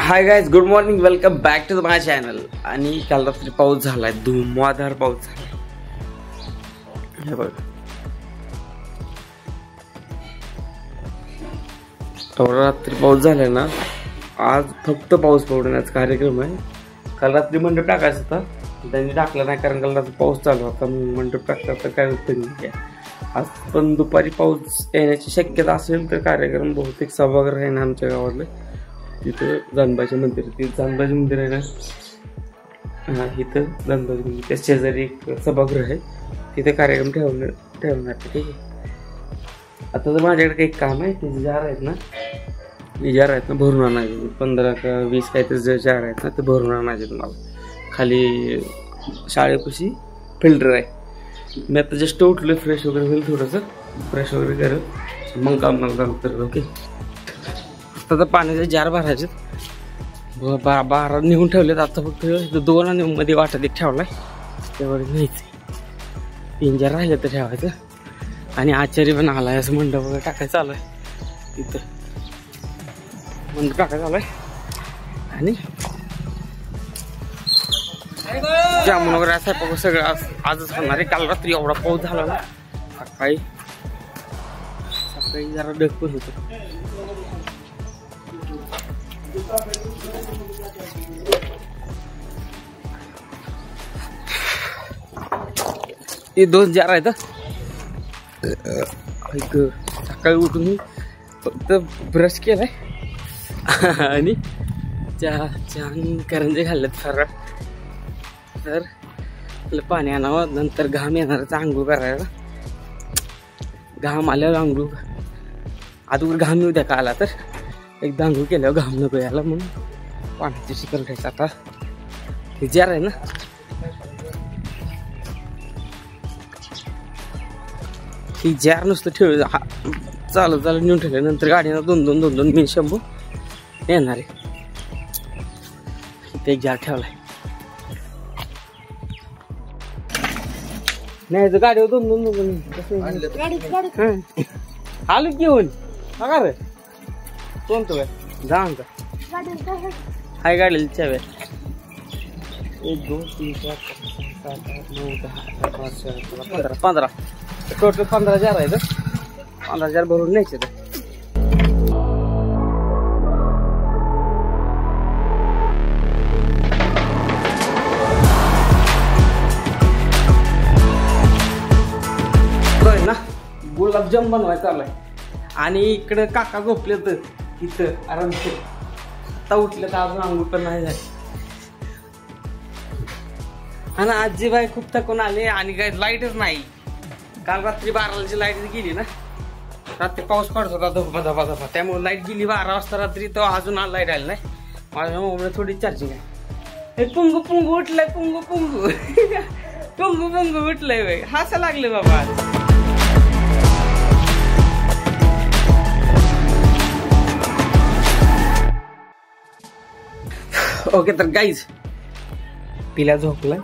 High guys, good morning, welcome back to my channel. आणि काल रात्री पाऊस झालाय, धुमाधार पाऊस झाला. हे बघ, रात्री पाऊस झालाय ना. आज फक्त पाऊस पडण्याचा कार्यक्रम आहे. काल रात्री मंडप टाकायचा होता, त्यांनी टाकला नाही कारण काल रात्री पाऊस चालू होता. मंडप टाकता तर काय होतं नाही. आज पण दुपारी पाऊस येण्याची शक्यता असेल तर कार्यक्रम बहुतेक सभागृह आहे ना आमच्या गावातलं, तिथं जानबाजी मंदिर, तिथं जानबाजी मंदिर आहे ना. हां, इथं जानबाजी मंदिर, त्या शेजारी एक सभागृह आहे, तिथे कार्यक्रम ठेवणार. ठीक आहे. आता तर माझ्याकडे काही काम आहे, ते जार आहेत ना, जार आहेत ना, भरून आणायचे. 15 का 20 काहीतरी जार आहेत ना, ते भरून आणायचे तुम्हाला. खाली शाळेपाशी फिल्टर आहे. मी आता जस्ट उठलो, फ्रेश वगैरे होईल, थोडंसं फ्रेश वगैरे करत मग काम नंतर. ओके, आता पाण्याचे जार भरायचे. 12 निघून ठेवलेत. आता फक्त 2 आणि मध्ये वाटत एक ठेवलाय, तेवढे न्यायचे. 3 जार राहिले तर ठेवायचं. आणि आचार्य पण आलाय, असं मंडप वगैरे टाकायचं आलाय. तिथं मंडप टाकायचं आलाय. आणि जामुन वगैरे असं सगळं आजच होणार आहे. काल रात्री एवढा पाऊस झाला ना, सकाळी जरा ढग पण होतं. हे 2 जार आहेत. सकाळी उठून मी फक्त ब्रश केलाय आणि चहा करंजे खाल्लेत फराळ. तर पाणी आणावं, नंतर घाम येणारच आंघोळ करायला. घाम आल्यावर आंघोळ, अगोदर घाम येऊ द्या का आला तर एकदा आंघोळ केल्यावर घाम नको यायला म्हणून पाण्याची शिकल ठेवायचं. आता हे जार आहे ना, ही जार नुसतं ठेव चालत नेऊन ठेवलं. नंतर गाडीनं 2 मी शंभू येणार आहे. इथे एक जार ठेवलाय. नाही तर गाडीवर 2 आलो घेऊन का रे कोणतो काय जा का हाय गाडीला चाव्या. 1 2 3 4 5 6 7 8 9 10 15 टोटल 15 जार आहे. 15 जार भरून न्यायचे. ना गुलाबजाम बनवायचं चाललाय. आणि इकडं काका झोपले तर इथं आरामशीर. आता उठले तर अजून आंघोळ पण नाही झाली. आणि आजीबाई खूप थकून आले. आणि काय लाईटच नाही. काल रात्री 12ला लाईट गेली ना, रात्री पाऊस पडत होता धबा, त्यामुळे लाईट गेली 12 वाजता रात्री. तर अजून लाईट आली नाही. माझ्या मोबाईल थोडी चार्जिंग आहे. हे पुंगू उठलंय, पुंगू पुंगू उठलंय बाई. हसा लागले बाबा. ओके, तर गाईज पिल्या झोपलाय,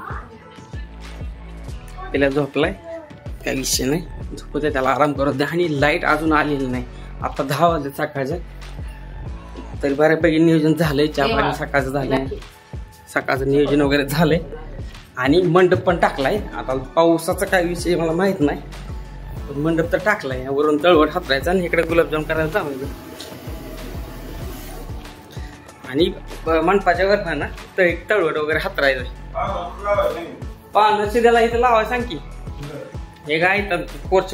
काही विषय नाही, झोपू दे त्याला, आराम करत द्या. आणि लाईट अजून आलेली नाही. आता 10 वाजले सकाळच्या. तरी बऱ्यापैकी नियोजन झालंय. चहा पाणी सकाळचं झालंय, सकाळचं नियोजन वगैरे झालंय. आणि मंडप पण टाकलाय. आता पावसाचा काय विषय मला माहित नाही, पण मंडप तर टाकलाय. वरून तळवट हातरायचं आणि इकडे गुलाबजाम करायला चालू. आणि मंडपाच्या वर ना तर एक तळवट वगैरे हातरायचं. पानं शिद्याला इथं लावा सांग की. हे काय पोर्च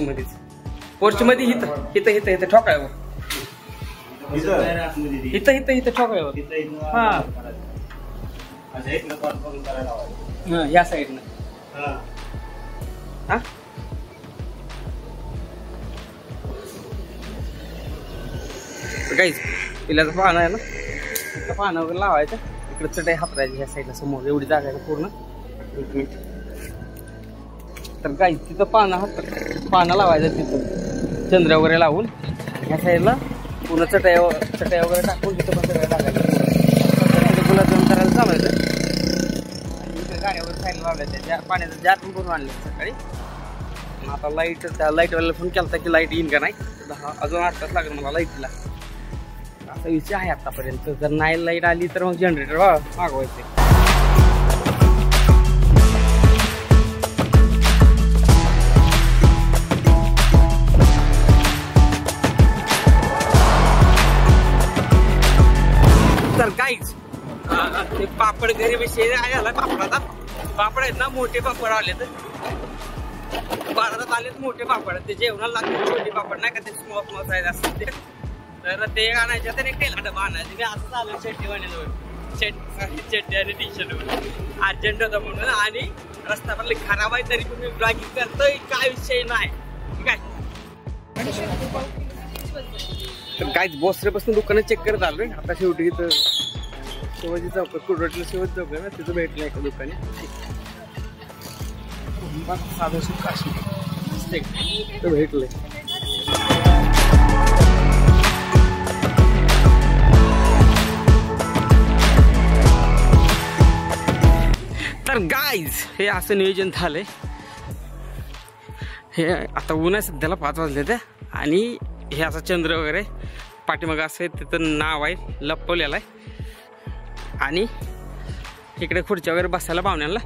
मध्ये इथं ठोकायवर, इथं ठोकायवर. हा, या साईडनं. हा, काहीच पिल्याचं पान आहे ना, त्या पानं वगैरे लावायचं. इकडे चटई हातरायची ह्या साईडला, समोर एवढी जागा आहे पूर्ण. 1 मिनिट. तर काही तिथं पानं लावायचं, तिथं चंद्र वगैरे लावून ह्या साईडला पूर्ण चटई वगैरे टाकून तिथं पण सगळं टाकायचं. गुलाबजाम करायला चालायचं. आणि इथे गाड्या वगैरे साईडला लावल्या. पाण्याचं जार पण भरून आणले सकाळी. आता लाईटवाल्याला फोन केला की लाईट येईन का नाही. अजून 8 तास लागेल मला लाईटला. असा विषय आहे आतापर्यंत. जर नाही लाईट आली तर मग जनरेटर मागवायचे. तर काहीच ते पापड घरी विषय आला पापडाचा. पापड आहेत ना, मोठे पापड आले तर बाजारात आलेत मोठे पापड. ते जेवणाला लागले छोटे पापड नाही का, ते स्मॉल साईज असतात ते. तर ते आणायचे तर एक तेला डबा आणायचे. मी असं चालू चड्डी वाणीजवळ चड्डी आणि टी शर्ट अर्जंट होता म्हणून. आणि रस्ता पण खराब आहे तरी पण मी ब्लॉगिंग करतोय, काय विषय नाही. ठीक आहे. तर काहीच बोसरेपासून दुकानात चेक करत आलोय. आता शेवटी इथं शिवाजी चौकात कुडवटला शिवाजी चौक आहे ना, तिथं भेटलं एका दुकानी. साधं काशी तिथं भेटलंय. तर गाईज हे असं नियोजन झालंय. हे आता ऊन आहे सध्याला 5 वाजले ते. आणि हे असं चंद्र वगैरे पाठीमागं असं तिथं नाव आहे लपवलेलं आहे. आणि इकडे खुर्च्या वगैरे बसायला पाहुण्याला.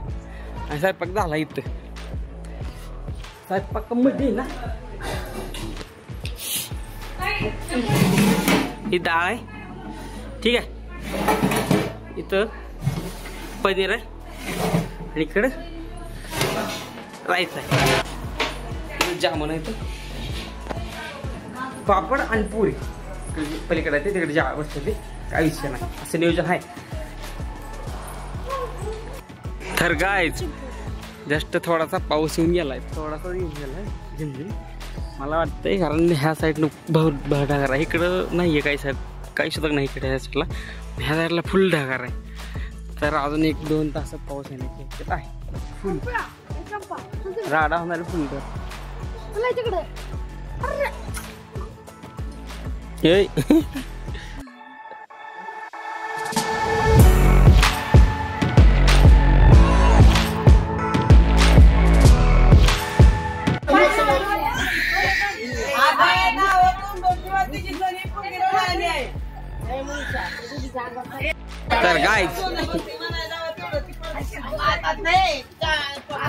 आणि स्वयंपाक झाला इथं. स्वयंपाकामध्ये ना ही डाळ आहे. ठीक आहे. इथं पनीर आहे आणि इकडे राईस आहे. जामून आहे इथं पापड आणि पुरी. पलीकडे आहे ते तिकडे जा बसते. काय विषय नाही. असं नियोजन आहे. तर गाईज जस्ट थोडासा पाऊस येऊन गेलाय. थोडासा येऊन गेलाय झिमझिम मला वाटतंय. कारण ह्या साईडनं भर ढगार आहे. इकडं नाही आहे काही साईड, काही सुद्धा नाही इकडे. ह्या साईडला ह्या साईडला फुल ढगार आहे. तर अजून 1-2 तास पाऊस येण्याची शक्यता आहे. फुल राडा होणार फुल. तर गाईज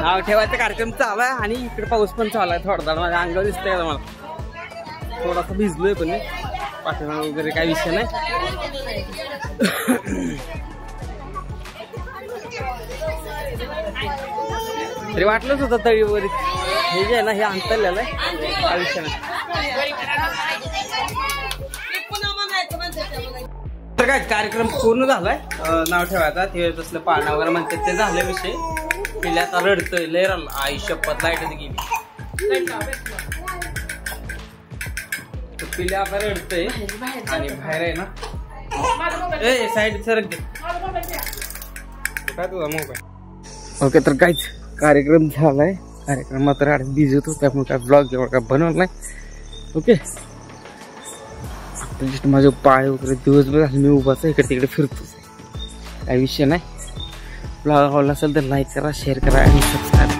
नाव ठेवायचा कार्यक्रम चालू आहे. आणि इकडे पाऊस पण चालू आहे. थोडा माझ्या अंगावर दिसतंय मला. थोडासा भिजलोय पण पाठीमाग वगैरे काही विषय नाही. तरी वाटलंच होतं तळी वगैरे हे जे आहे ना हे अंतरलेलं आहे. काही विषय नाही. तर काय कार्यक्रम पूर्ण झालाय. नाव ठेवायचा ते तसलं पाळणा वगैरे म्हणतात ते झाले विषय. पिल्या आता रडतोय लय रडला. आई शपथ लाईटच गेली. पिल्या आता रडतोय आणि बाहेर आहे ना ए साईड सरक काय तुझा मोबाईल. ओके तर काहीच कार्यक्रम झालाय. कार्यक्रमात राहत बिझी होतो त्यामुळे काय ब्लॉग एवढा काय बनवला नाही. ओके जस्ट माझे पाय वगैरे दिवसभर झाले मी उभाच इकडे तिकडे फिरतो. काही विषय नाही. ब्लॉग आवडला असेल तर लाईक करा, शेअर करा आणि सबस्क्राईब